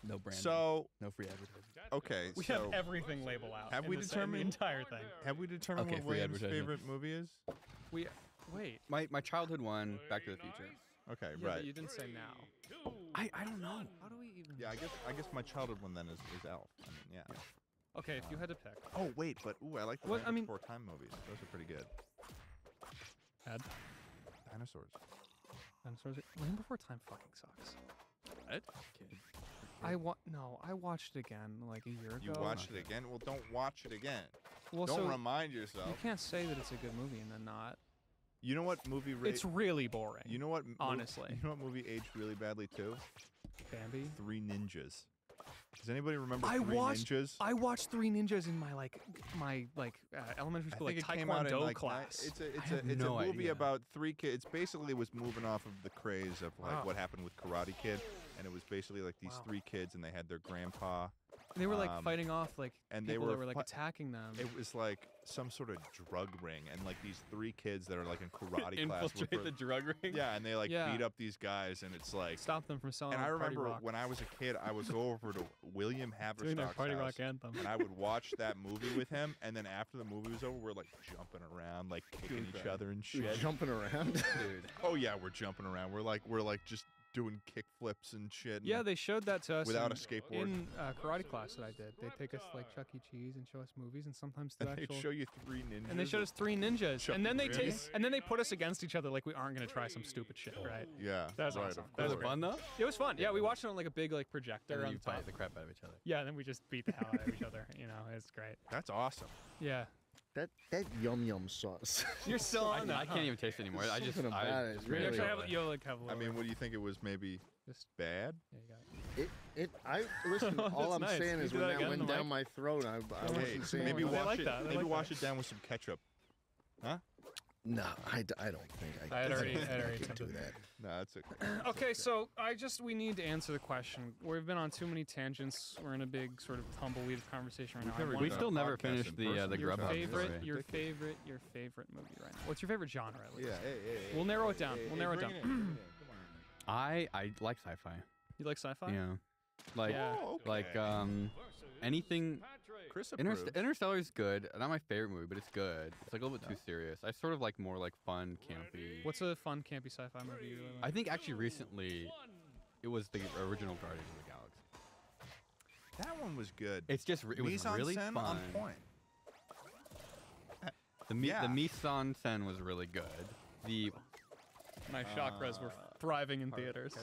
No brand. So no free advertising. okay, We so have everything label out. have we the determined entire thing? Have we determined Okay, what free William's advertisement. favorite movie is? We wait. My childhood one, Back to the Future. Okay, Yeah, right. but you didn't say now. I don't know. How do we even? Yeah, I guess my childhood one then is Elf. I mean, yeah. Okay, if you had to pick. Oh wait, but I like the What- I Land mean- Before Time movies. Those are pretty good. Ed? Dinosaurs. Land Before Time fucking sucks. What? Kid. I watched it again like a year ago. You watched it again? Well, don't watch it again. Well, Don't so remind you yourself. can't say that it's a good movie and then not. You know what movie? It's really boring. You know what? honestly. You know what movie aged really badly too? Bambi. Three Ninjas. Does anybody remember I Three watched- Ninjas? I watched Three Ninjas in my elementary I school think like it came out in taekwondo like class. It's a have it's no a movie idea. about three kids. It's basically was moving off of the craze of like Wow. what happened with Karate Kid, and it was basically like these Wow. three kids, and they had their grandpa, They were like um, fighting off like and they people were that were like fi- attacking them. It was like some sort of drug ring, and like these three kids that are like in karate class. Infiltrate were the drug ring. yeah, and they like Yeah. beat up these guys, and it's like. Stop them from selling. And I Party remember Rock. when I was a kid, I would go over to William doing their Haverstock's Party house, Rock anthem. and I would watch that movie with him. And then after the movie was over, we're like jumping around, like kicking each other and shit. Jumping around. Dude. Oh yeah, we're jumping around. We're like just doing kick flips and shit. and- Yeah, they showed that to us Without a in, skateboard. in karate class that I did. They'd take us like Chuck E. Cheese and show us movies, and sometimes do and they'd actual. show you Three Ninjas. And they showed us Three Ninjas, Chuck and then E. they Cheese? and then they put us against each other like we aren't gonna try some stupid shit, right? Yeah, That's right, awesome. of That was course. great. Fun though. It was fun. Yeah, we watched it on like a big like projector And then on you top. fight the crap out of each other. Yeah, and then we just beat the hell out of each other. You know, it's great. That's awesome. Yeah, that yum yum sauce. you're still on that. I can't even taste it anymore. I just. Something about it is You really actually good. have you like have a I little. mean, what do you think it was? Maybe Just bad? yeah, you got it. Listen, all That's I'm nice. saying You is do when that that again went in the down mic? my throat, I Hey, wasn't saying maybe They wash like it. that. They Maybe like wash that. it down with some ketchup. Huh? No, I don't think I I had already can do attempted that. No, that's okay. Okay, so we need to answer the question. We've been on too many tangents. We're in a big sort of tumbleweed of conversation right now. I never wanna We done know still never podcast finished in the person. your Grubhub favorite, story. your favorite movie right now. What's your favorite genre? At least? Yeah. Hey. We'll narrow it down. We'll narrow it bring down. in, bring it in. Come on. I like sci-fi. You like sci-fi? Yeah. Like Yeah. Oh, okay. like anything. Chris approves. Interstellar is good. Not my favorite movie, but it's good. It's like a little bit too serious. I sort of like more like fun, campy. What's a fun, campy sci-fi movie you really like? I think actually recently, it was the original Guardians of the Galaxy. That one was good. It's just it was Mise en really scène fun. on point. The Yeah. mise en scène was really good. The My chakras were thriving in theaters.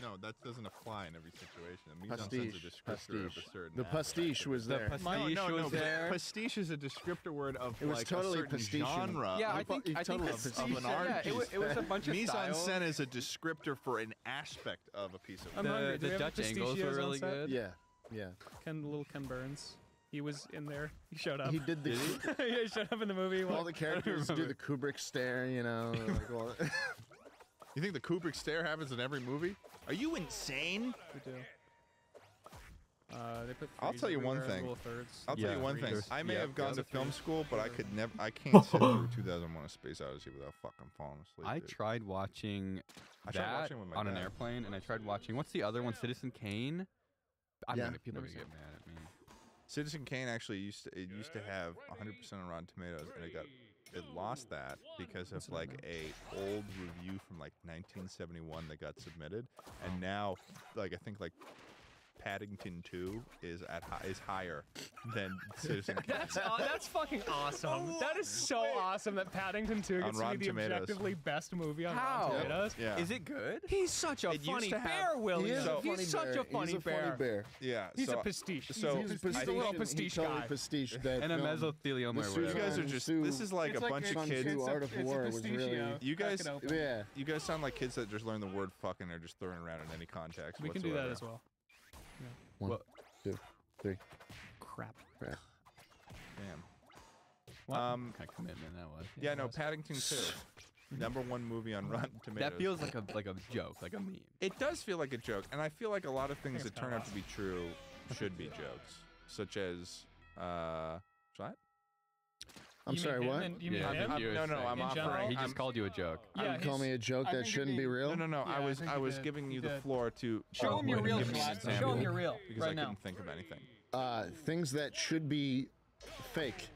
No, that doesn't apply in every situation. Mise en scène's a Pastiche. descriptor of a Pastiche. certain The aspect. pastiche was there. pastiche was there. Pastiche is a descriptor word of It was like totally a certain pastiche. genre. yeah, I I think thought- I think totally it's pastiche. Of an art yeah, piece. it was a bunch of Mise en styles. scène is a descriptor for an aspect of a piece of I'm hungry. Do The we have Dutch angles pistachios were on really set? good. Yeah. Little Ken Burns. He was in there. He showed up. He did the Yeah, he showed up in the movie. all the characters do the Kubrick stare, you know. Like all, You think the Kubrick stare happens in every movie? Are you insane? We do. They put I'll threes tell you one everywhere, thing. little thirds. I'll tell Yeah. you one thing. There's- I may yeah, have gone yeah, to film there's- school, but I could never. I can't sit through 2001: A Space Odyssey without fucking falling asleep. I dude. tried watching I tried that watching with my on an dad. airplane, and I tried watching what's the other one, Citizen Kane. I'm Yeah. gonna people are Never gonna get mad at me. Citizen Kane actually used to have 100% on Rotten Tomatoes, and it lost that because of What's the like number? a old review from like 1971 that got submitted, and now like I think like Paddington 2 is higher than Citizen Kane. That's fucking awesome. That is so awesome that Paddington 2 On gets to Rotten be the Tomatoes. objectively best movie on How? Rotten Tomatoes. Yeah. Is it good? He's such a It used funny to have- bear, William. So- He's such a funny bear. Yeah. He's so a pastiche. so he's, He's he's pastiche the little and he pastiche totally guy. pastiche that And a film. mesothelioma The or Susan you whatever. guys are and just. Sue- This is like It's a bunch Sun of kids. Tzu Art of War was really. You guys- Crack it open. Yeah. You guys sound like kids that just learn the word "fucking" and are just throwing around in any context. We can do that whatsoever. as well. One, Well- 2, 3. Crap. Damn. What? What kind of commitment that was? Yeah, no, Paddington 2. #1 movie on Rotten Tomatoes. That feels like a joke, like a meme. It does feel like a joke, and I feel like a lot of things that turn out to be true should be jokes, such as what? I'm You sorry, mean him what? and- You mean Yeah, I him? think you were No, saying- I'm In general? offering. He just called you a joke. Yeah, You call me a joke I that think you're shouldn't be being- real? No. Yeah, I was think you did. giving you You the did. floor to Show him your to real. give me an Show example, him your real because right I now. couldn't think of anything. Things that should be fake.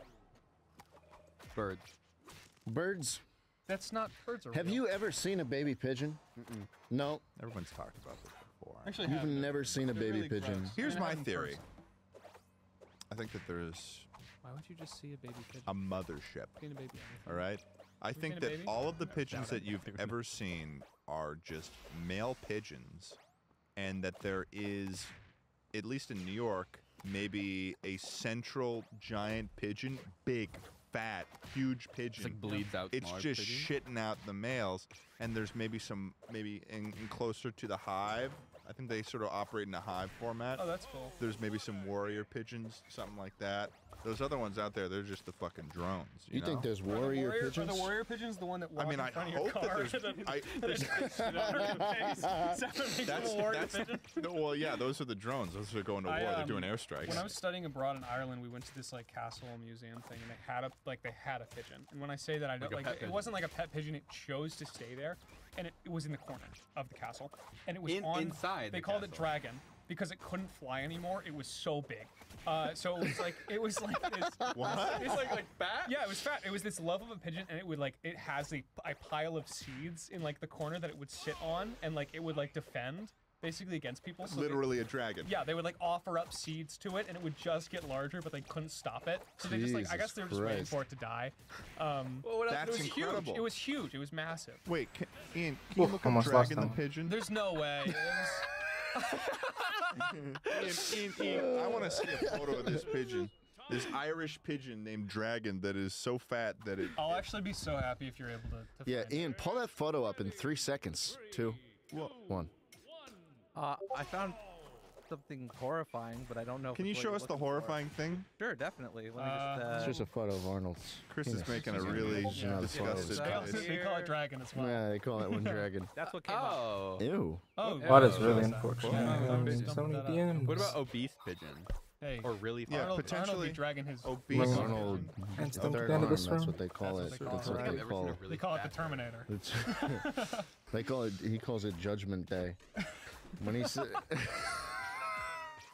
Birds. Birds. That's not birds. Are Have real. you ever seen a baby pigeon? No. Everyone's talked about this before. Actually You've have. never seen a They're baby really pigeon. gross. Here's I mean, I my haven't theory. person. I think that there's Why would you just see a baby pigeon? a mothership. Seen a baby. All right. I you think seen a that baby? all of the pigeons that you've ever seen are just male pigeons, and that there is, at least in New York, maybe a central giant pigeon, big, fat, huge pigeon. It's like bleeds out. It's smaller just pigeons. shitting out the males, and there's maybe some, in closer to the hive. I think they sort of operate in a hive format. Oh, that's cool. There's maybe some warrior pigeons, something like that. Those other ones out there, they're just the fucking drones. You know? think there's Are the warrior Are pigeons? the warrior pigeons the one that walk I mean, in I front of your hope that car? there's. Well, yeah, those are the drones. Those are going to war. They're doing airstrikes. When I was studying abroad in Ireland, we went to this like castle museum thing, and they had a pigeon. And when I say that, I don't a like pet it pigeon. wasn't like a pet pigeon. It chose to stay there, and it was in the corner of the castle, and it was inside They the called it castle. dragon because it couldn't fly anymore. It was so big. So it was like this. What? It's like fat? Yeah, it was fat. It was this love of a pigeon, and it has a pile of seeds in like the corner that it would sit on, and like it would like defend basically against people. So Literally a dragon. yeah, they would like offer up seeds to it, and it would just get larger, but they couldn't stop it. So they just like I Jesus guess they were just waiting Christ. for it to die. Well, what else? That's It was incredible. huge. It was huge. It was massive. Wait, Ian, can you look up almost lost dragon the that one. pigeon? There's no way. It was, Ian, I want to see a photo of this pigeon. This Irish pigeon named Dragon that is so fat that it. I'll actually be so happy if you're able to Yeah, find Ian, pull that photo up in 3 seconds. 2, 1. I found something horrifying, but I don't know. if Can you it's what show you're us the looking for. horrifying thing? Sure, definitely. Let me It's just. just a photo of Arnold's. Chris is penis. making a Yeah. really Yeah. disgusted Yeah. face. They call it dragon as well. Yeah, they call that one dragon. That's what came up. Oh. Ew. Oh, That is yeah. really Yeah. unfortunate. Yeah. So many Dump that DMs. What about obese pigeon? Hey, Or really Yeah, fat? Arnold, potentially Arnold the dragon his obese. Ring Arnold. And The don't third get into arm, this that's room. what they call That's it. what they That's call what it. they I've call never it. seen a really They call it the fat one. Terminator. It's they call it. He calls it Judgment Day. When he said.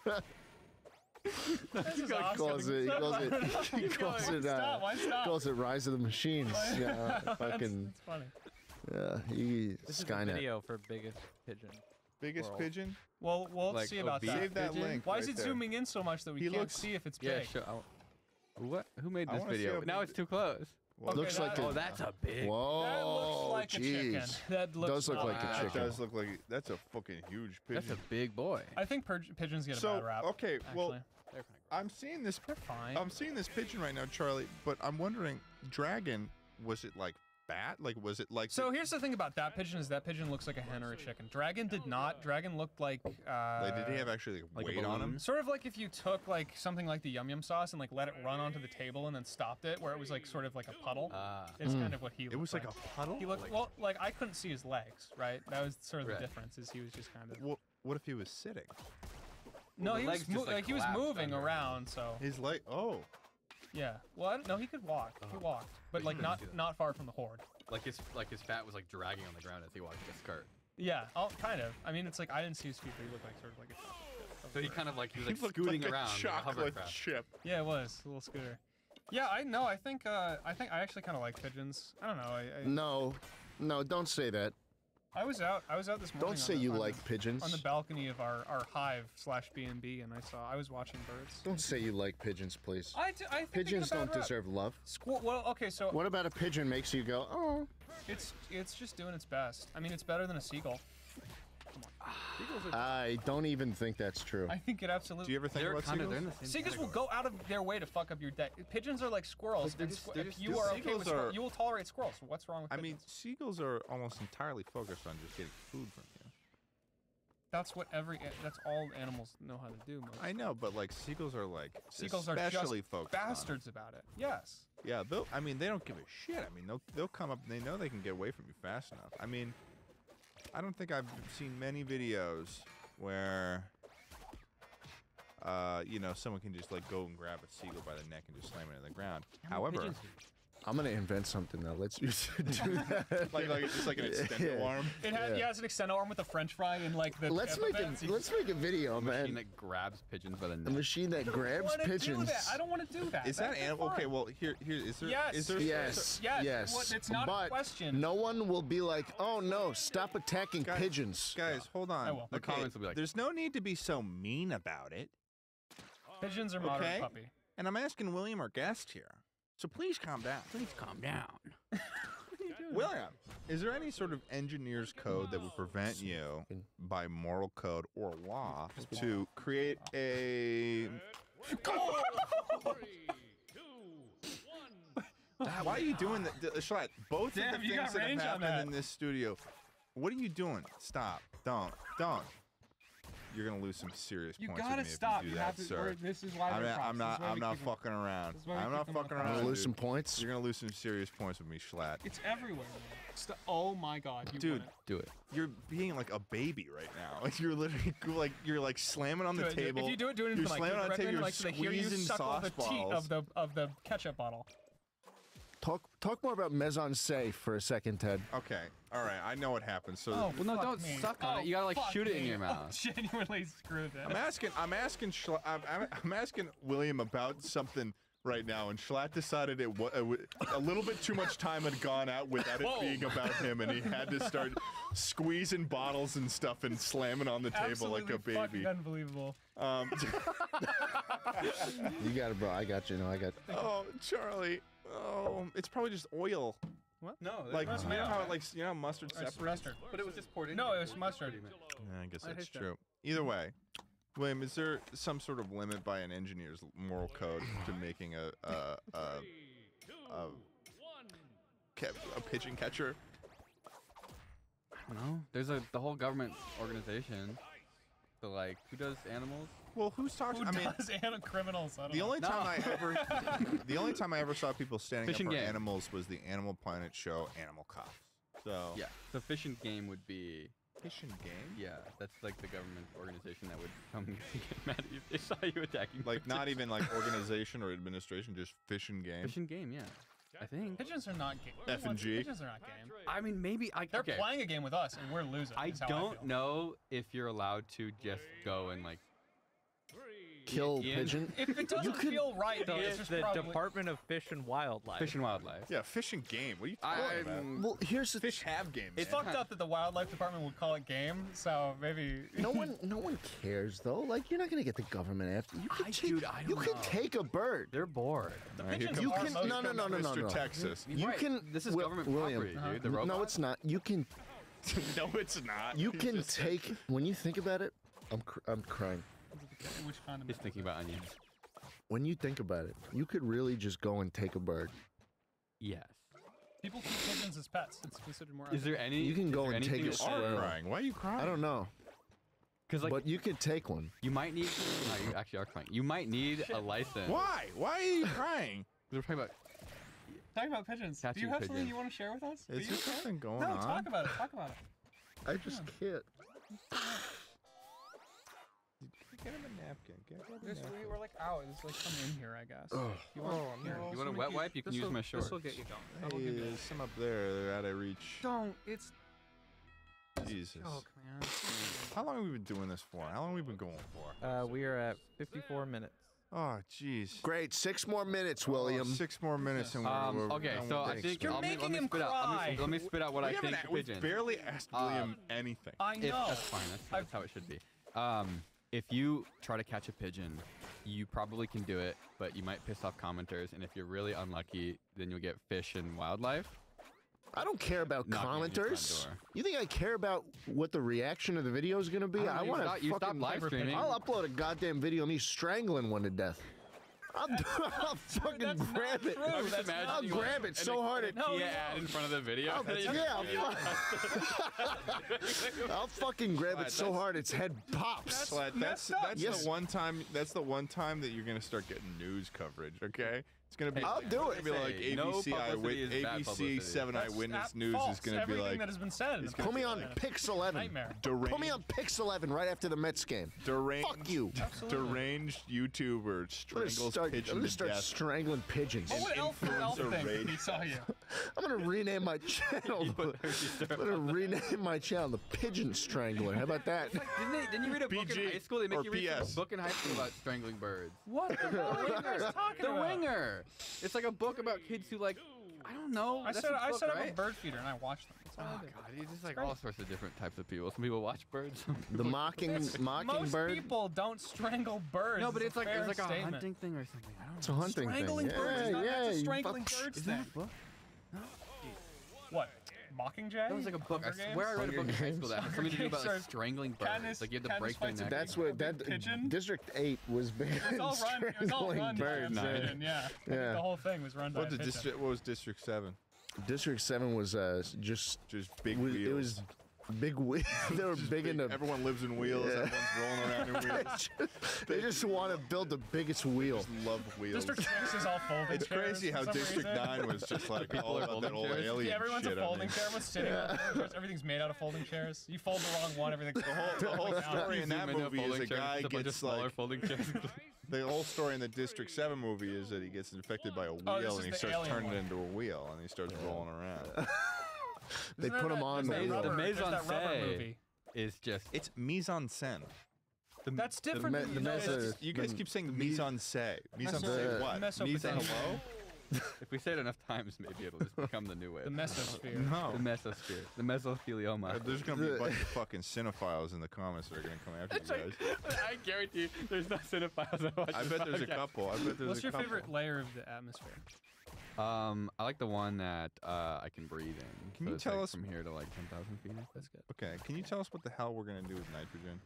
This is He awesome. calls it. He calls it. He Keep calls going. it. Stop, why stop? Calls it Rise of the Machines. Yeah, fucking. That's funny. Yeah, he This is a Skynet. video for biggest pigeon. Biggest World. pigeon? Well, we'll Like see about obese that. Save that pigeon? link. Why right is it there. zooming in so much that we He can't looks- see if it's Yeah, big? sure. What? Who made I this wanna see video? how Now big- it's too close. Well, Looks that- like Oh, a. that's a big. Whoa, That looks like a chicken. jeez. That looks Does look not like a bad. that chicken. does look like that's a fucking huge That's pigeon. a big boy. I think pigeons get a So bad rap. okay, well, actually. They're kinda I'm seeing this. They're fine. I'm seeing this pigeon right now, Charlie. But I'm wondering, dragon, was it like fat? Like, was it like? So here's the thing about that pigeon is that pigeon looks like a hen or a chicken. Dragon did not. Dragon looked like. Like, did he have actually Like a weight on him? balloon? Sort of like if you took like something like the yum yum sauce and like let it run onto the table and then stopped it, where it was like sort of like a puddle. It's kind of what he. It looked was like a puddle. He looked well. Like I couldn't see his legs, right? That was sort of the Right. difference. Is he was just kind of. What if he was sitting? No, the he legs was just, like, he was collapsed moving under. around. So His leg. Oh, yeah. Well, I don't know. He could walk. He walked, but like not far from the horde. Like his fat was like dragging on the ground as he walked the skirt. Yeah, kind of. I mean, it's like I didn't see his feet, but he looked like sort of like a. So he kind of like he was he like looked scooting like around a like a chocolate hovercraft. chip. Yeah, it was a little scooter. Yeah, I know. I think I actually kind of like pigeons. I don't know. No, don't say that. I was out this morning. Don't say you like pigeons. On the balcony of our hive / B&B, and I was watching birds. Don't say you like pigeons, please. I think they Pigeons get a bad don't rap. deserve love. Well, okay, so What about a pigeon makes you go, oh? it's just doing its best. I mean, it's better than a seagull. I don't even think that's true. I think it absolutely. Do you ever think They're about kind of seagulls? they're in the same Seagulls will category. go out of their way to fuck up your day. Pigeons are like squirrels. They're and just- squ- they're if just- you are okay seagulls with squirrels, are- you will tolerate squirrels. What's wrong with I pigeons? mean, seagulls are almost entirely focused on just getting food from you. That's what that's all animals know how to do. Most. I know, but like seagulls are like Seagulls are especially just focused on it. bastards about it. Yes. Yeah, I mean, they don't give a shit. I mean, they'll come up and they know they can get away from you fast enough. I mean, I don't think I've seen many videos where you know, someone can just like go and grab a seagull by the neck and just slam it in the ground. However, I'm gonna invent something that lets you do that. like just like an extended arm. It has an extended arm with a French fry and like the. Let's make a video, machine man. that grabs pigeons by the A neck. machine that grabs pigeons. I don't want to do that. Is that animal? Okay, well here is there? Yes. Is there? Yes. Well, it's not but a question. no one will be like, "Oh no, stop attacking pigeons." Guys, hold on. I will. The comments will be like, there's no need to be so mean about it. Pigeons are moderate Okay. puppy. And I'm asking William, our guest here, so please calm down. please calm down. William, is there any sort of engineer's code that would prevent you, by moral code or law, to create a... Why are you doing that? Shalat, both Damn, of the you things got that have range on happened that. in this studio, what are you doing? Stop. Don't. You're gonna lose some serious You points gotta with me stop. if you You do have that, to. sir. This is why I'm not fucking around. this is why we I'm keep not them on fucking the around. Wanna lose dude. some points? You're gonna lose some serious points with me, Schlatt. It's everywhere. Man. Oh my God, you Dude, wouldn't. Do it. You're being like a baby right now. Like you're literally you're like slamming on the Do it. table. If you do it in you're like slamming on the table. You're like so they hear you squeezing suckle the sauce teat balls. of the ketchup bottle. Talk more about mise-en-scène for a second, Ted. Okay, all right. I know what happened. So Oh, Well, no, fuck don't me. suck on Oh, it. You gotta like fuck shoot it in me. your Oh, mouth. genuinely screwed it. I'm asking William about something right now, and Schlatt decided a little bit too much time had gone out without it Whoa. being about him, and he had to start squeezing bottles and stuff and slamming on the table Absolutely like a baby. fucking unbelievable. You got it, bro. I got you. No, I got. Oh, Charlie. Oh, it's probably just oil. No, Like, That's you know made how up. it, like, you know, mustard Or it's separates? mustard. but it was just poured in. No, it was mustard. Yeah, I guess I that's hate that. true. Either way, William, is there some sort of limit by an engineer's moral code to making a pigeon catcher? I don't know. There's the whole government organization. The like, who does animals? Well, who's talking? Who I mean, does criminals? I don't the know. only time No. the only time I ever saw people standing Fish up and for game. animals was the Animal Planet show Animal Cops. So Yeah, the fishing game would be. Fish and game. Yeah, that's like the government organization that would come get mad at you if they saw you attacking. Like not pigeons. even like organization or administration, just fish and game. Fish and game. Yeah, I think. Pigeons are not game. F and G. Pigeons are not game. I mean, maybe I. They're okay. playing a game with us, and we're losing. I is how don't feel. know if you're allowed to just go and like. Kill Ian? pigeon. If it doesn't could- feel right, So the it's answer's the probably... Department of Fish and Wildlife. Fish and wildlife. Yeah, fish and game. What are you talking about? Well, here's the. Fish have games. It's man. fucked up that the wildlife department would call it game, so maybe... No one cares though. Like you're not gonna get the government after you. Can Dude, I you don't can know. take a bird. They're bored. The All right, here pigeons You are can most- no. Mr. Texas. You Right, can. This is government William. property, dude. The robot. No, it's not. You can. No, it's not. You can take. When you think about it, I'm crying. Which condiment? He's thinking about onions. When you think about it, you could really just go and take a bird. Yes. People keep pigeons as pets. It's considered more... Is there any? You can is go there and take anything a that- squirrel. Crying. Why are you crying? I don't know, Because like but you could take one. you might need. No, you actually are crying. You might need a license. Why? Why are you crying? We're talking about. Talking about pigeons. Do you Catching have something pigeons. you want to share with us? Is Do you? there something going No, on? talk about it. Talk about it. I just can't. Get him a napkin. Get him a napkin. We're like out. It's like come in here, I guess. Ugh. You want, Oh, here, no. You want a wet wipe? You can use my shorts. This will get you going. Hey, there's some up there. They're out of reach. Don't. It's Jesus. joke, man. How long have we been doing this for? How long have we been going for? We are at 54 minutes. Oh, jeez. Great. 6 more minutes, William. 6 more minutes and we're Okay, done so with I this. think You're let me making him spit out. cry. Let me spit out what I think. We Pigeon. barely asked William anything. I If, know. that's fine. That's how it should be. If you try to catch a pigeon, you probably can do it, but you might piss off commenters, and if you're really unlucky, then you'll get fish and wildlife. I don't care about Knocking on your front commenters. door. You think I care about what the reaction of the video is going to be? I want to You stop fucking live streaming. I'll upload a goddamn video of me strangling one to death. I'll fucking That's not grab it. true. I was That's imagining I'll like grab it an so hard it. No, Ikea no. ad in front of the video. I'll fucking grab it so hard its head pops. Sled, that's Yes. the one time. That's the one time that you're gonna start getting news coverage. Okay, It's gonna be. I'll do it. It's gonna be like No ABC publicity is bad ABC publicity. 7 That's Eyewitness not News false. is gonna be Everything like that has been said. it's Put me on Pix 11. Nightmare. Put me on Pix 11 right after the Mets game. deranged. Fuck you. Absolutely. Deranged YouTuber strangles I'm pigeon gonna to start death. strangling pigeons. What would Elf influencer think rage. if he saw you? I'm gonna rename my channel. I'm gonna rename my channel the Pigeon Strangler. How about that? Didn't you read a book PG in high school? They make or you read PS. a book in high school about strangling birds. What the hell are you guys talking The about? Ringer. It's like a book about kids who like, I don't know. I That's set a book, up a right? bird feeder and I watched them. That's all Oh I did. god, it's just like all sorts of different types of people. Some people watch birds. Some The people- Most mockingbird. people don't strangle birds. No, but it's like fair a statement. hunting thing or something. I don't It's a hunting Strangling thing. birds is not yeah, that's a you strangling fuck- birds Is thing. that a book? What? Mockingjay? That was like a book. I Hunger swear I read a book in high Games? school that had something to do about Hunger like Games strangling birds. Katniss- Like you had to Katniss break their fights a neck. That's what that Pigeon? District 8 was big. It was all run. It was all strangling run by a birds. pigeon. Yeah. I think Yeah. the whole thing was run by a What pigeon. was District 7? District 7 was just Just big it wheels. was big wheels. They were Just big into. Everyone lives in wheels. Yeah. Everyone's rolling around in wheels. They just want to build the biggest wheel. Just love wheels. District 6 is all folding It's chairs crazy for how some District reason. 9 was just like People all are about that folding old chairs. alien Yeah, everyone's shit. a folding chair. Everyone's sitting on folding chairs. Everything's made out of folding chairs. You fold the wrong one, everything. The whole story in that Zoom into movie is folding a chair, guy just a bunch of gets smaller like folding chairs. the whole story in the District 7 movie is that he gets infected by a wheel this and is he the starts alien turning one. it into a wheel and he starts rolling around. They Isn't put there him that- on the there's that wheel. The rubber- mise there's en that rubber scène. movie. Is just It's mise en scène. That's different. me- than the you know, mise- it's- You guys keep saying mise en scène. Mise en Meso- scène what? Mesopotamia. Hello? if we say it enough times, maybe it'll just become the new way. The mesosphere. No. The mesosphere, the mesothelioma. There's gonna be a bunch of fucking cinephiles in the comments that are gonna come after you guys. I guarantee you, there's no cinephiles that watch I this bet there's a podcast. couple. I bet there's What's a your couple. favorite layer of the atmosphere? I like the one that I can breathe in. Can So you it's tell like us- from here to like 10,000 feet? That's good. Okay, can you tell us what the hell we're gonna do with nitrogen?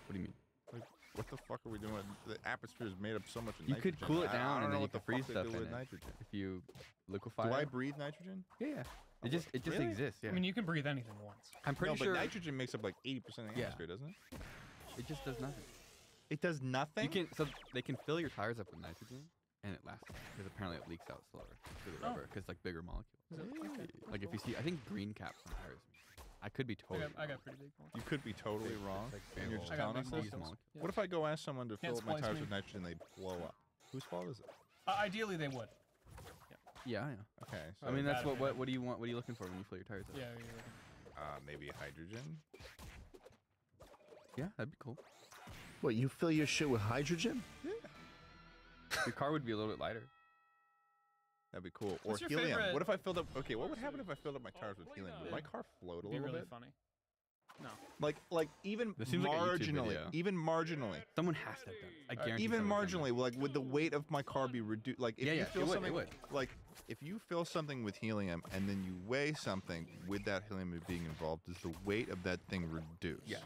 What do you mean? Like, what the fuck are we doing? The atmosphere is made up so much of You nitrogen. could cool it I down don't and know then you what can the freeze fuck they stuff do in with it. nitrogen. If you liquefy Do I it. breathe nitrogen? Yeah. It just Really? exists. Yeah. I mean, you can breathe anything once. I'm pretty No, but sure nitrogen makes up like 80% of the Yeah. atmosphere, doesn't it? it just does nothing. It does nothing. You can so they can fill your tires up with nitrogen and it lasts because apparently it leaks out slower through the Oh. rubber because like bigger molecules. Is it- okay, Like if you see, I think green caps on tires. I could be I totally. got, I got pretty big ones. You could be totally wrong. And you're just I got telling us big this? molecules. Yeah. What if I go ask someone to Can't fill up my splice tires me. with nitrogen and they blow up? Whose fault is it? Ideally, they would. Yeah. Okay, so I mean, that's bad what do you want? What are you looking for when you fill your tires up? Yeah. maybe hydrogen. Yeah, that'd be cool. What, you fill your shit with hydrogen? Your car would be a little bit lighter. That'd be cool. What's or your helium. favorite- What if I filled up? Okay, what would happen if I filled up my tires with helium? Would my car float a It'd be little really bit? funny. No. Like even This seems like a YouTube marginally, video. even marginally, Someone has to have done it. I guarantee. even someone's done marginally. Like, would the weight of my car be reduced? Like, if Yeah, you yeah, fill it would, it something, would. like, if you fill something with helium and then you weigh something with that helium being involved, does the weight of that thing reduce? Yeah.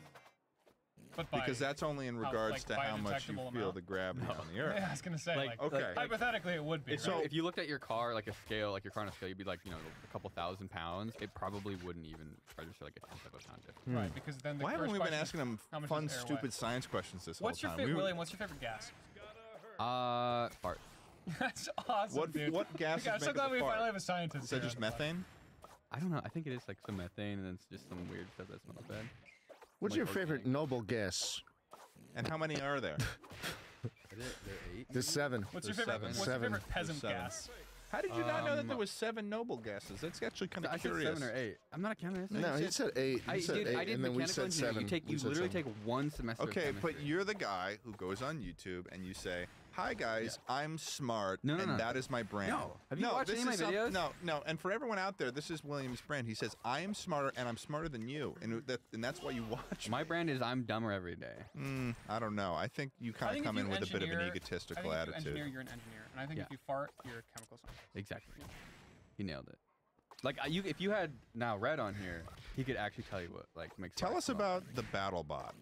But by, Because that's only in how, regards like, to by a how much you detectable feel amount? the gravity on the earth. Yeah, I was gonna say Like- like, Okay. hypothetically it would be. It's right? so- If you looked at your car like a scale, like your car on a scale, you'd be like, a couple thousand pounds. It probably wouldn't even register like a tenth of a pound difference. right, because then the Why haven't first we been question is, asking them how much fun, is air stupid wet? science questions this What's your whole time? favorite, We were- William? What's your favorite gas? Fart. That's awesome, What dude. what gases Okay, I'm so make glad up a we fart? finally have a scientist. Is that here just on the pod. methane? I don't know. I think it is like some methane and then it's just some weird stuff that smells bad. What's Like your favorite organic. noble gas? And how many are there? They're 8. The 7. What's your There's favorite? seven. What's your Seven. favorite peasant There's seven. gas? How did you not know that there Um, was 7 noble gases? That's actually kind I of said curious. 7 or 8. I'm not a chemist. No, he said 8. He said 8, I did and then we mechanical said engineering. 7. You take, We you said literally 7. take one semester. of Okay, but chemistry. you're the guy who goes on YouTube and you say, "Hi guys, I'm smart, No, no, and no. that is my brand." No. Have you watched this any of my is some- videos? No. And for everyone out there, this is William's brand. He says, "I am smarter, and I'm smarter than you," and that's why you watch. My brand is I'm dumber every day. I don't know. I think you I kind think of come if in you with a bit of an engineer- egotistical I think if you engineer, attitude. you're an engineer, and I think Yeah. if you fart, you're a chemical scientist. Exactly. He nailed it. Like if you had now Red on here, he could actually tell you what makes. Tell life us smell. about the BattleBot.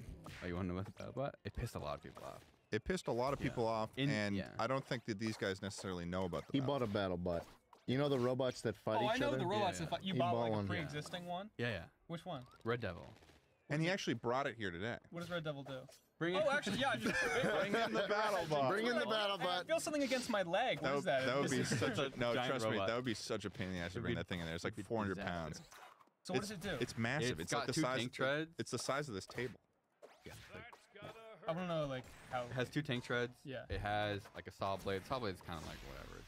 Oh, you want to know about that? It pissed a lot of people off. It pissed a lot of Yeah. people off, In- and yeah. I don't think that these guys necessarily know about the He BattleBot. bought a battle bot. You know the robots that fight Oh, each I know other? the robots. Yeah. that fight. You He bought bought like one. a Yeah. pre-existing one. Yeah. Which one? Red Devil. And he actually brought it here today. What does Red Devil do? Bring Oh, actually, yeah. Just Bring in the battle bot. Bring in the battle I bot. feel something against my leg. What is that? That would be This is- such a no. giant Trust me, robot. that would be such a pain in the ass to bring that thing in there. It's like 400 pounds. So what does it do? It's massive. It's like got the two size. tank treads. It's the size of this table. Yeah, I want to know like how. it has 2 tank treads. Yeah. It has like a saw blade. Saw blade's kind of like whatever.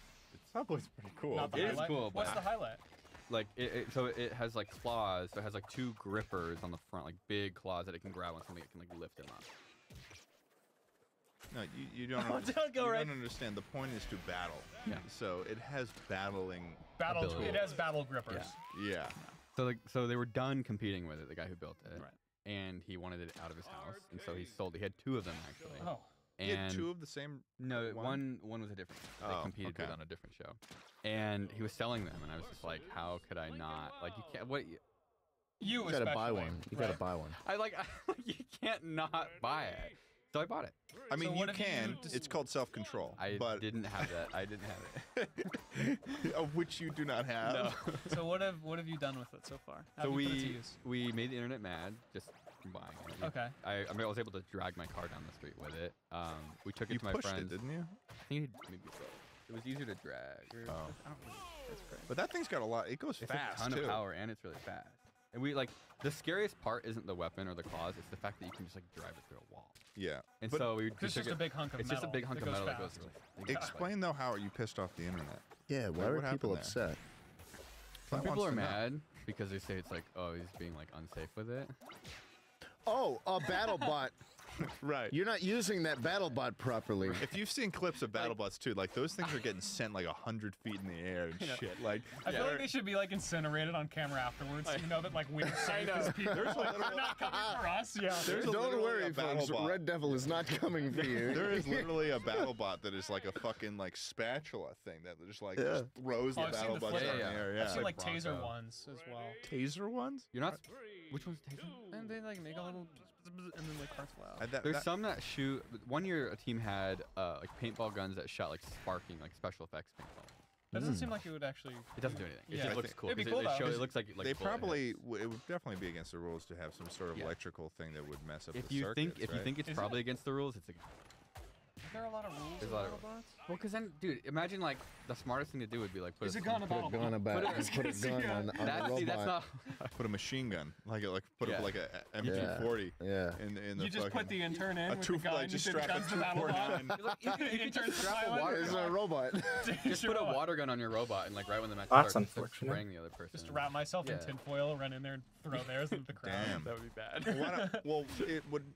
Subway's pretty cool. Not the It is highlight. cool, What's but- the highlight? Like so it has like claws. So it has like 2 grippers on the front, like big claws that it can grab on something it can like lift him up. No, you don't. Don't go you right- don't understand. The point is to battle. Yeah. So it has battling. Battle. ability. It has battle grippers. Yeah. So they were done competing with it. The guy who built it, Right. and he wanted it out of his house, and so he sold it. He had 2 of them actually. Oh. He had And 2 of the same. no, one? one was a different. They Oh, competed with okay. on a different show, and he was selling them, and I was just like, how could I not? Like you can't. What? You You gotta buy especially, one. You gotta right? buy one. I like. You can't not buy it. So I bought it. I mean, So you what have you can. just- It's called self-control. I but didn't have that. I didn't have it. of which you do not have. No. So what have you done with it so far? How So have you put it to use? we made the internet mad just from buying it. Okay. I mean, I was able to drag my car down the street with it. We took it You to my pushed friends. it, didn't you? I think maybe both. It was easier to drag. Or, Oh. I don't really. That's crazy. But that thing's got a lot. It goes It's fast a ton too. of power and it's really fast. And we like the scariest part isn't the weapon or the claws. It's the fact that you can just like drive it through a wall. Yeah. And but so we It's just just took a big hunk of It's metal. just a big hunk that of goes metal that goes fast. really fast. explain though how you pissed off the internet. Yeah, why Like, are what people happened there? upset? Some I people wants are to know. mad because they say it's like, oh, he's being like unsafe with it. Oh, a battle bot. Right. You're not using that battle bot properly. If you've seen clips of BattleBots too, like those things are getting sent like 100 feet in the air and shit. Like, I feel like they should be like incinerated on camera afterwards. So you know that like we're safe as people. They're not coming for us. Yeah. There's Don't literally worry, a folks. BattleBot. Red Devil is not coming for you. There is literally a BattleBot that is like a fucking like spatula thing that just like just throws the Oh, I've seen the BattleBots footage. out in the Yeah, air. I've Yeah. seen like Bronco. taser ones as well. taser ones. You're not. Which one's taking? And they like make a little and then like parts fly out. There's some that shoot. One year, a team had like paintball guns that shot like sparking, like special effects paintball. That doesn't seem like it would actually. It doesn't do anything. It Yeah. just I looks think- cool. It'd be 'cause cool, it, though. it looks like They bullet probably hits. it would definitely be against the rules to have some sort of Yeah. electrical thing that would mess up If the you think circuits, if you right? think it's Is probably against the rules, it's a. Is there a lot of rules? There's a lot of BattleBots? Well, because then, dude, imagine like the smartest thing to do would be like put Is a it gonna Put a gun about Put it- put a gun on the That's, see, that's robot. not. put a machine gun like put Yeah. up like a M240 Yeah. in the You just fucking, put the intern in a with two the gun. like you just say the strap a gun's the battle bot. 249. You can Intern's just strap a silent. water It's gun. a robot. Just put a water gun on your robot and like right when the match That's starts, start unfortunate. spraying the other person. Just wrap myself in Yeah. tinfoil, run in there and throw theirs into the crowd. Damn. That would be bad.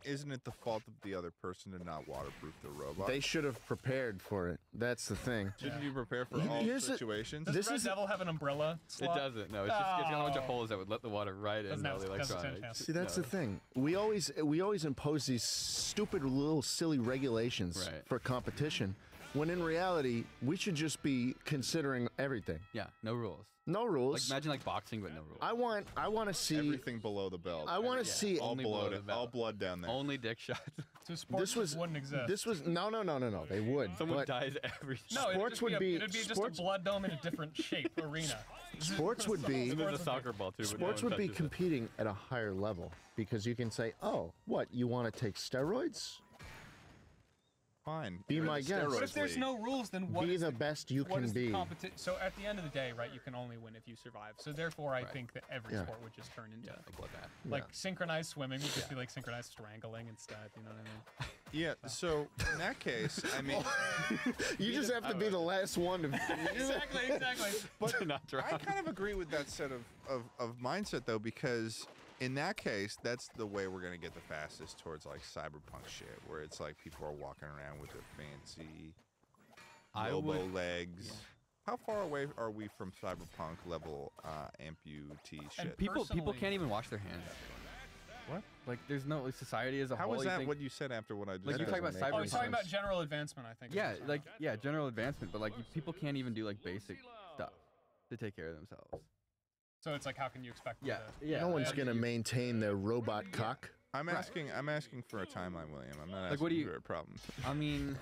Isn't it the fault of the other person to not waterproof the robot? They should have prepared for it. That's the thing. Shouldn't Yeah. you prepare for Here- all here's the- situations? Does This Red is- Devil have an umbrella It slot? doesn't. No, it's just it's got a bunch of Oh. holes that would let the water right in Doesn't all have- the doesn't electronics. have- See, that's No. the thing. We always impose these stupid little silly regulations Right. for competition, when in reality we should just be considering everything. Yeah, no rules. No Like rules. imagine like boxing but no rules. I want to see. Everything below the belt. I want to Yeah. see. all only below blood, the all belt. blood down there. Only dick shots. So sports This was wouldn't exist. This was no. They would. Someone but dies every. no, it'd sports just would be, be- it'd be just a sports- blood dome in a different shape arena. sports would be. And there's a Sports would soccer ball too. But no Sports one would be touches it. competing at a higher level because you can say, "Oh, what you want to take steroids? Fine. Be You're in my the guest. steroids But if there's league. no rules, then what Be is the best you what can is the be." competition? So at the end of the day, right, you can only win if you survive. So therefore, I Right. think that every Yeah. sport would just turn into Like what that? like synchronized swimming would just be like synchronized strangling instead. You know what I mean? Yeah. So in that case, I mean, You just have to be the last one to. exactly. But not I kind of agree with that set of mindset though, because in that case, that's the way we're gonna get the fastest towards like cyberpunk shit, where it's like people are walking around with their fancy Lobo legs. yeah. How far away are we from cyberpunk level amputee shit? And people Personally- can't even wash their hands. What? Like there's no like, society as a How whole. was you that think- what you said after what I just Like you said? talk about doesn't make Oh, cyber. he's talking about general advancement, I think. is Yeah, what he's like talking about. general advancement, but like people can't even do like basic stuff to take care of themselves. So it's like, how can you expect? them to- yeah. No one's like, gonna you- maintain their robot cock. I'm asking for a timeline, William. I'm not Like, asking what do you- for problems. I mean,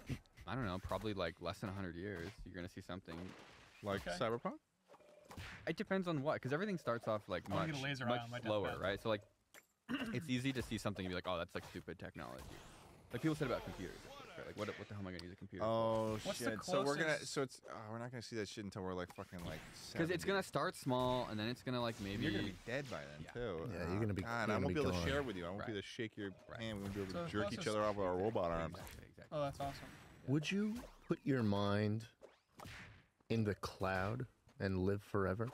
I don't know. Probably like less than 100 years, you're gonna see something. Like Okay. cyberpunk? It depends on what, because everything starts off like I wanna much, get a laser eye much on my slower, deathbed. right? So like, it's easy to see something and be like, oh, that's like stupid technology. Like people said about computers. Right? Like, what the hell am I gonna use a computer? Oh What's the shit! So closest- we're not gonna see that shit until we're like fucking like. Because it's 70. gonna start small and then it's gonna like maybe. You're gonna be dead by then too. Yeah, you're gonna be- God, you're I gonna won't be be able to gone. share with you. I won't be Right. able to shake your Right. hand. We won't be able So to the jerk each closest- other off with our robot arms. Exactly. Oh, that's awesome. Would you put your mind in the cloud and live forever,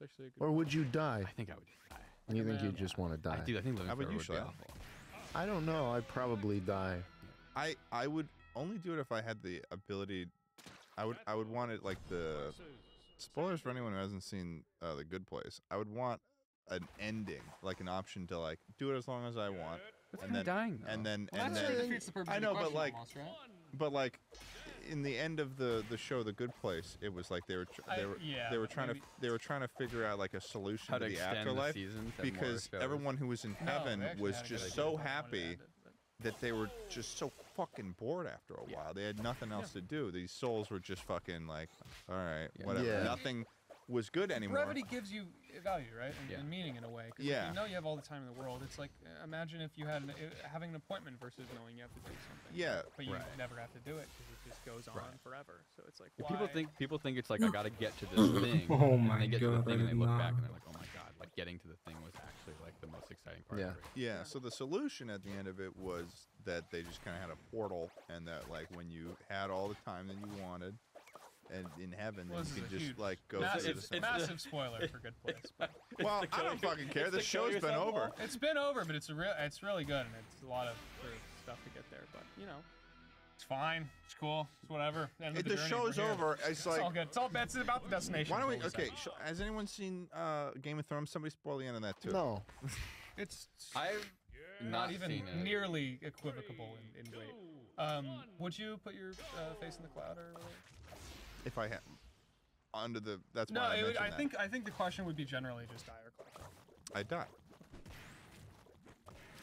Actually a good or would you die? I think I would just die. And you think you Man. just want to die? I think living How about forever you, would be Shalay? awful. I don't know. I'd probably die. I would only do it if I had the ability. I would want it like the spoilers for anyone who hasn't seen The Good Place. I would want an ending, like an option to like do it as long as I want, That's and kinda then dying, though. and then Well, and that sort of then defeats the purpose I of the know, but question like almost, right? but like in the end of the show The Good Place, it was like they were yeah, trying to figure out like a solution How to to the extend afterlife the seasons, have more because shows. everyone who was in No, heaven they actually was had a just good so idea of how happy it ended, but- that they were just so fucking bored after a while. They had nothing else to do. These souls were just fucking like, all right, whatever. Yeah. Nothing was good anymore. Brevity gives you value, right? And, Yeah. and meaning in a way. 'Cause Yeah. You know you have all the time in the world. It's like imagine if you had having an appointment versus knowing you have to do something. Yeah. But you Right. never have to do it because it just goes on Right. forever. So it's like Yeah, why? people think it's like I gotta get to this thing. Oh and my they get to the God, thing I and they did look not. back and they're like, oh my god, like getting to the thing was actually like the most exciting part. Yeah. Of it. Yeah, so the solution at the end of it was that they just kind of had a portal, and that like when you had all the time that you wanted, and in heaven, Well, then this you is could a just huge, like go massive, through the same. massive spoiler for Good Place. But Well, I don't fucking care. The show's been over. it's been over, but it's really good, and it's a lot of sort of stuff to get there. But you know, it's fine. It's cool. It's whatever. End of If the the journey, show's we're here. over, it's It's all like, good. It's about the destination. why don't we? is what Okay, saying. has anyone seen Game of Thrones? Somebody spoil the end of that too. No. It's I've not even seen it. nearly equivocable in weight. Would you put your face in the cloud or whatever? If I had under the, that's No, why I it would, mentioned that. I think the question would be generally just die or cloud. I die.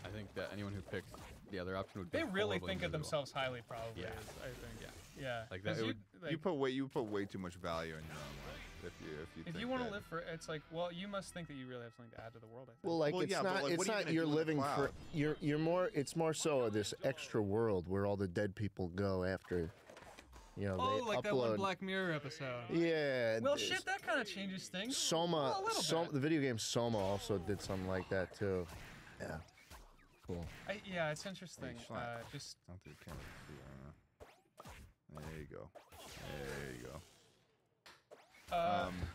I think that anyone who picks the other option would be They really horribly think of miserable. themselves highly, probably. Yeah. I think. Yeah. Yeah. Like that, 'Cause it you, would- like, You put way too much value in your own life if you if think you want to that- live for, it's like, well, you must think that you really have something to add to the world. I think. Well, like Well, it's yeah, but, not. like, what It's are you not. gonna You're do in the living for. cloud? You're more. It's more so this extra world where all the dead people go after. You know, oh, they like upload. that one Black Mirror episode. Yeah. Well, it's- shit, that kind of changes things. Soma. Well, a little Soma. bit. The video game Soma also did something like that too. Yeah. Cool. Yeah, it's interesting. Schlein. Just I don't think the camera can see, there you go. There you go.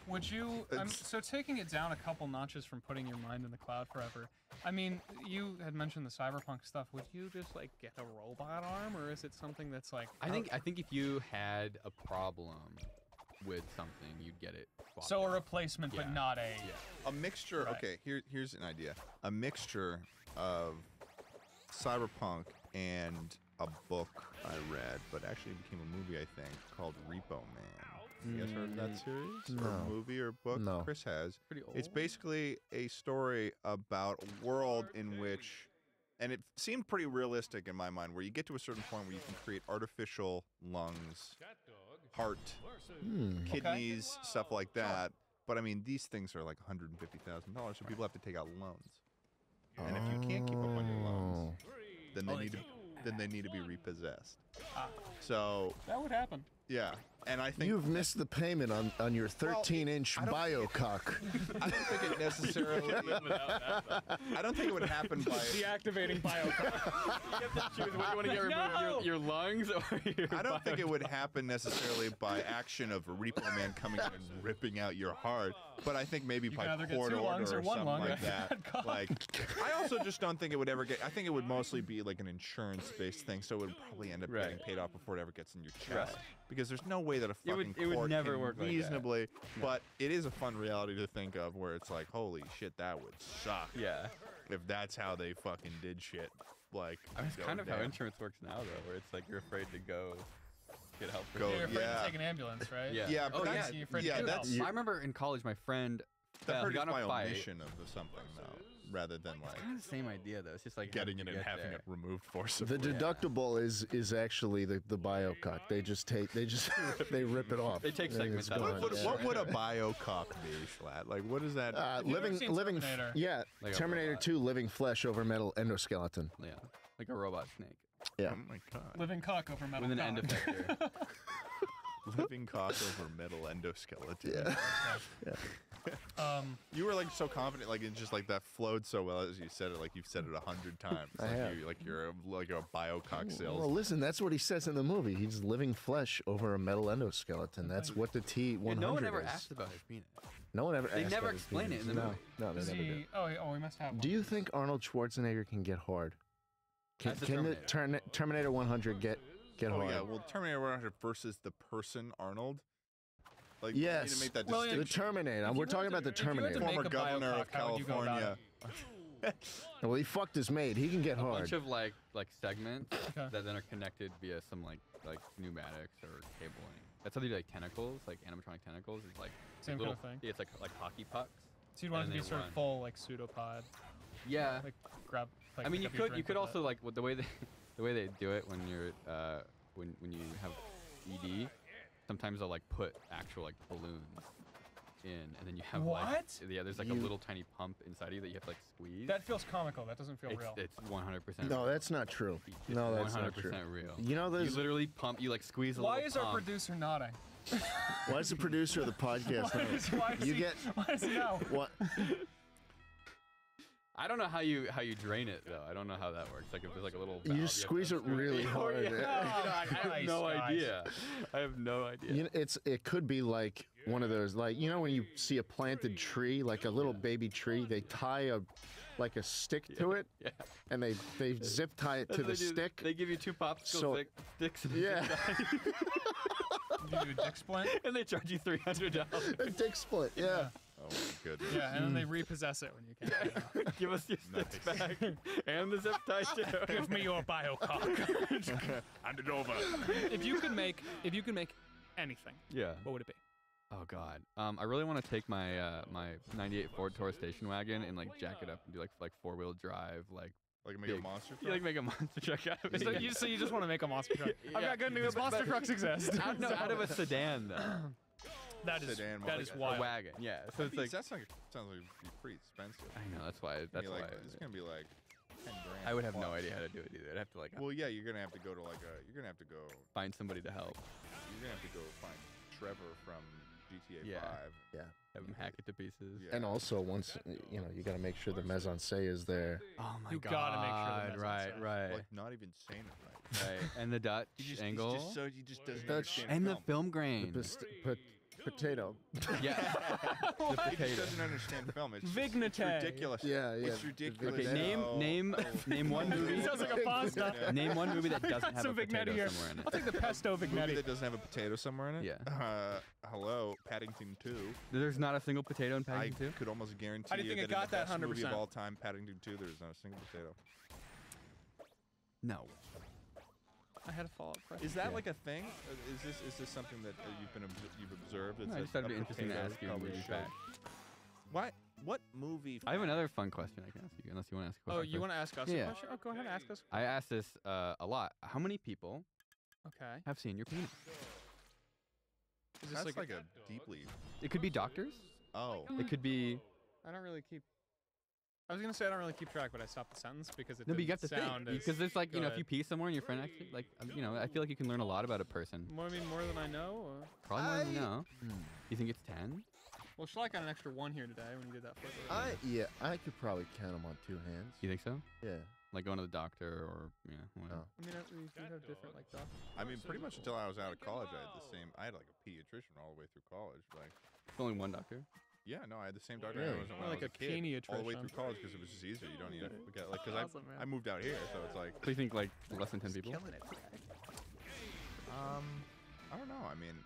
would you? it's- So taking it down a couple notches from putting your mind in the cloud forever. I mean, you had mentioned the cyberpunk stuff. Would you just like get a robot arm, or is it something that's like? I think if you had a problem with something, you'd get it. swapped So a out. replacement, but Yeah. not a. A mixture. Right. Okay, here's an idea. A mixture of cyberpunk and a book I read, but actually became a movie, I think, called Repo Man. You guys heard of that series? Or No. movie or book? No. Chris has. Pretty It's old. basically a story about a world in which, and it seemed pretty realistic in my mind, where you get to a certain point where you can create artificial lungs, heart, kidneys, stuff like that. But I mean, these things are like $150,000, so people have to take out loans. And if you can't keep up on your loans, then they need to be repossessed. So That would happen. yeah, and I think You've missed the payment on your 13-inch I don't- biocock. I don't think it necessarily. I don't think it would happen by. Deactivating biocard. You have to choose what you want to get removed, No! your lungs or your I don't think it would happen necessarily by action of a Repo Man coming in and ripping out your heart, but I think maybe You by can either get court two lungs order or or one something lung like after that. that cost. Like, I also just don't think it would ever get. I think it would mostly be like an insurance-based thing, so it would probably end up Right. getting paid off before it ever gets in your chest. Right. Because there's no way that a It would- fucking it would court never can work like that. reasonably. But it is a fun reality to think of, where it's like, holy shit, that would suck. Yeah. If that's how they fucking did shit. Like, I mean, it's go kind of how down. insurance works now, though, where it's like you're afraid to go get help. For Go- You're afraid yeah. to take an ambulance, right? Yeah. Yeah, but Oh, that's, You're afraid to yeah, get that's help. I remember in college, my friend that fell, hurt he got is in a by fight. omission of something, though. rather than like Kind of the same idea though. It's just like getting having it to and get having there. it removed forcibly. The deductible is actually the biocock. They just they rip it off. They take and segments it's out of gone. it. Yeah. What would a biocock be, Schlatt? Like, what is that? Have you ever seen Terminator? Yeah, Like a Terminator robot. 2, living flesh over metal endoskeleton. Yeah, like a robot snake Yeah. Oh my god. Living cock over metal with an cock. end effector. Living cock over metal endoskeleton. Yeah. You were like so confident, like it just like that flowed so well as you said it, like you've said it 100 times. I Like have. you're a biocock Well, salesman. listen, that's what he says in the movie. He's living flesh over a metal endoskeleton. That's what the T100 Yeah, no one ever is. asked about his penis. No one ever They asked never about his explain it penis. in the movie. No, they Is never do. he? Oh, we must have one. Do you think Arnold Schwarzenegger can get hard? Can, As the can the Terminator. Terminator 100 get Oh hard? yeah, well Terminator 100 versus the person Arnold. Like Yes. you need to make that Well, yeah, The distinction. Terminator. If We're you talking had about to- the if you had to Terminator. make Former a governor of biocock, how would you go about California. Well, he fucked his maid. He can get A hard. bunch of like segments Okay. that then are connected via some like pneumatics or cabling. That's how they do like tentacles, like animatronic tentacles. It's like Same little, kind of thing. Yeah, it's like hockey pucks. So you'd want it and to be they sort of run. full, like pseudopod. Yeah. Like grab. Like, I mean, you pick up your could drink with also it. like the way they the way they do it when you're when you have ED. Sometimes they'll like put actual like balloons in, and then you have like What? yeah, there's like a little tiny pump inside you that you have to like squeeze. That feels comical. That doesn't feel real. It's 100%. No, that's not true. It's No, that's 100% not true. real. You know, You there's literally pump. You like squeeze a Why little is our pump. producer nodding? why is the producer of the podcast? Why does You he, get Why does he know? what? I don't know how you drain it though. I don't know how that works. Like if there's like a little. You valve, just have squeeze to it really Oh, hard. yeah. I have no Christ, guys. idea. I have no idea. You know, it could be like one of those, like, you know, when you see a planted tree, like a little baby tree, they tie a stick to it, Yeah. and they zip tie it That's to what the they do. stick. They give you 2 popsicle So- sticks. And Yeah. You do a dick splint? and they charge you $300. A dick split. Yeah. Oh my goodness. Yeah, and then they repossess it when you can't. Give us your sticks back and the zip tie too. Give me your biocock. Hand it over. if you could make anything, Yeah. what would it be? Oh God. I really want to take my my '98 Ford Taurus station wagon and like jack it up and do like 4-wheel drive, like Like make a big. monster You truck? like make a monster truck out of it. So you just want to make a monster truck? I've Yeah. got good news. Monster trucks exist. out of a sedan though. That is Sedan, that like is a- wild. A wagon. Yeah. So it's like Sounds like it'd be pretty expensive. I know that's why that's like, why it's gonna be like 10 grand. I would have no plus. idea how to do it either. I'd have to like Well, yeah, you're gonna have to go to find somebody to help. find Trevor from GTA Yeah. 5. Yeah. Have them hack it to pieces. Yeah. And also, once you know, you got to make sure the mise-en-scène is there. Oh my You God. gotta make sure the Right. message Right. Like not even saying it right. Right. And the Dutch angle. He just doesn't Dutch- understand And the film. film grain. Potato. Yeah. the He just potato. doesn't understand film. It's Vignette. It's ridiculous. Yeah, yeah. It's ridiculous. Okay, how- name one movie. Sounds like a pasta. Name one movie that doesn't have a Some vignette potato here. somewhere in I'll it. take the pesto movie vignette. that doesn't have a potato somewhere in it? Yeah. Hello, Paddington 2. There's not a single potato in I Paddington 2? could almost guarantee I didn't you think it that in got the that best movie of 100%. all time, Paddington 2, there's not a single potato. No. I had a follow-up question. Is that Yeah. like a thing? Is this something that you've observed? It's No, I just thought it'd be interesting to ask you when probably we should. back. What movie? I have another fun question I can ask you, unless you want to ask a question. Oh, you first. want to ask us Yeah. a question? Oh, go ahead and ask us. I ask this a lot. How many people Okay. have seen your penis? Is this That's like like a deeply. It could be doctors. Oh. It could be. I don't really keep. I was gonna say I don't really keep track, but I stopped the sentence because it No, but you didn't got to sound think as because there's like go if ahead. you pee somewhere and your friend actually like I feel like you can learn a lot about a person. More, I mean, more than I know. Or? Probably more than you know. You think it's 10? Well, Schleich got an extra 1 here today when you did that flip. over. I could probably count them on 2 hands. You think so? Yeah. Like going to the doctor or whatever. Oh. I mean, we have different like doctors. I mean, pretty much until I was out of college, I had like a pediatrician all the way through college. Like, Only one doctor. yeah, no, I had the same doctor Really? I was when More I like was a kid, all the way pediatrician. through college because it was just easier. You don't need to get like because Awesome, man. I moved out here, so it's like So you think like less than 10 people? I don't know. I mean,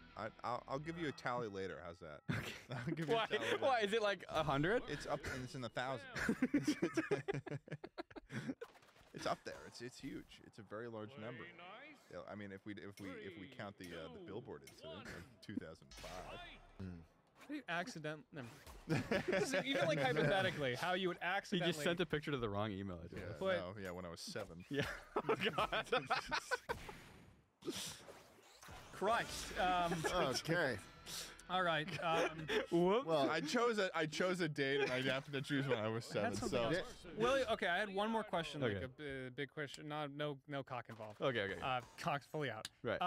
I'll give you a tally later. How's that? I'll give you Why? a tally later. Why is it like 100? It's up and it's in the thousands. It's up there. It's huge. It's a very large number. Yeah, I mean, if we count the Billboard incident of 2005. How do you accident? So even like hypothetically, how you would He accidentally? just sent a picture to the wrong email address. Yeah, But- no, yeah, when I was 7. Yeah. Oh, God. Christ. Okay. All right. Whoops. Well, I chose a date and I happened to choose when I was I 7. had something So else. Willie, okay, I had one more question, like Okay. a big question. No cock involved. Okay. Cock's fully out. Right.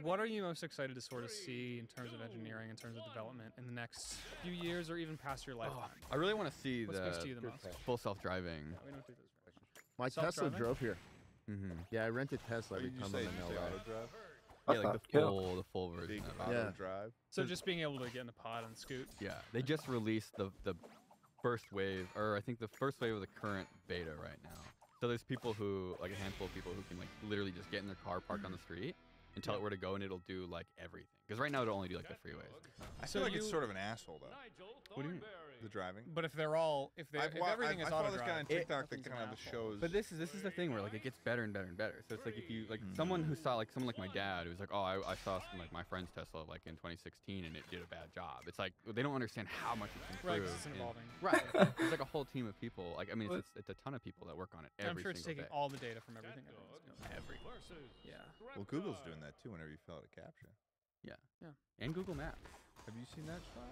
What are you most excited to sort of see in terms of engineering, in terms of development in the next few years or even past your lifetime? I really want to see What speaks to you the most? full self-driving. Yeah, we don't do those. my Tesla Self-driving? drove here. Mm-hmm. Yeah, I rented Tesla every Did you time say, I'm did in you say LA. auto drive? Yeah, like the full version Big of it. auto Yeah. drive. So just being able to get in the pod and scoot. Yeah, they just released the first wave, or I think the first wave of the current beta right now. So there's people who, like a handful of people who can like literally just get in their car, park on the street, and tell it where to go, and it'll do like everything. Because right now it'll only do like the freeways. I So feel like it's you- sort of an asshole though. What do you mean? The driving. But if everything is I follow auto this guy on drive, TikTok that nothing's an kind of asshole. shows. But this is the thing where like it gets better and better and better. So it's like if you like someone who saw like someone like my dad who's like, oh, I saw like my friend's Tesla like in 2016 and it did a bad job. It's like they don't understand how much it's Right, improved. 'cause it's and- evolving. Right. There's like a whole team of people. Like I mean, it's a ton of people that work on it every I'm sure it's single taking day. all the data from everything. Everyone's doing. Every. Yeah. Well, Google's doing that too. Whenever you fill out a captcha. And Google Maps. Have you seen that shot?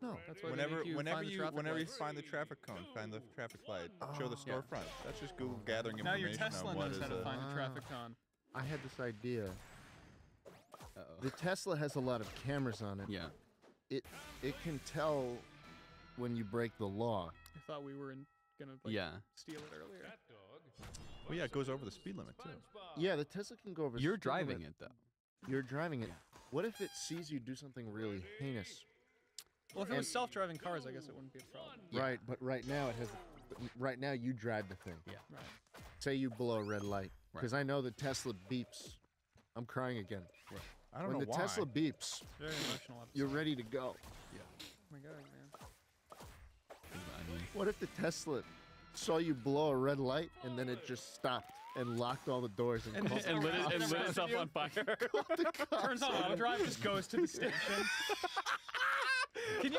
No. That's why they Whenever make you whenever find the you traffic whenever you lights. find the traffic cone, find the traffic light, show the Yeah. storefront. That's just Google gathering Now information your Tesla on what knows is how to a. find a traffic cone. I had this idea. Uh-oh. The Tesla has a lot of cameras on it. Yeah. It can tell when you break the law. I thought we were gonna like, Yeah. steal it earlier. Well, yeah, it goes over the speed limit too. Yeah, the Tesla can go over. You're speed driving limit. it though. You're driving it. What if it sees you do something really heinous? Well, if it was self-driving cars, I guess it wouldn't be a problem. Yeah. Right, but right now it has. Right now you drive the thing. Yeah. Right. Say you blow a red light, Right. because I know the Tesla beeps. I'm crying again. I don't When know the why. Tesla beeps, It's very emotional episode. you're ready to go. Oh my god, man. I mean, What if the Tesla saw you blow a red light and then it just stopped and locked all the doors and, And called just- the and lit it- cops? and lit itself on fire. Turns on auto drive, just goes to the station. Can you?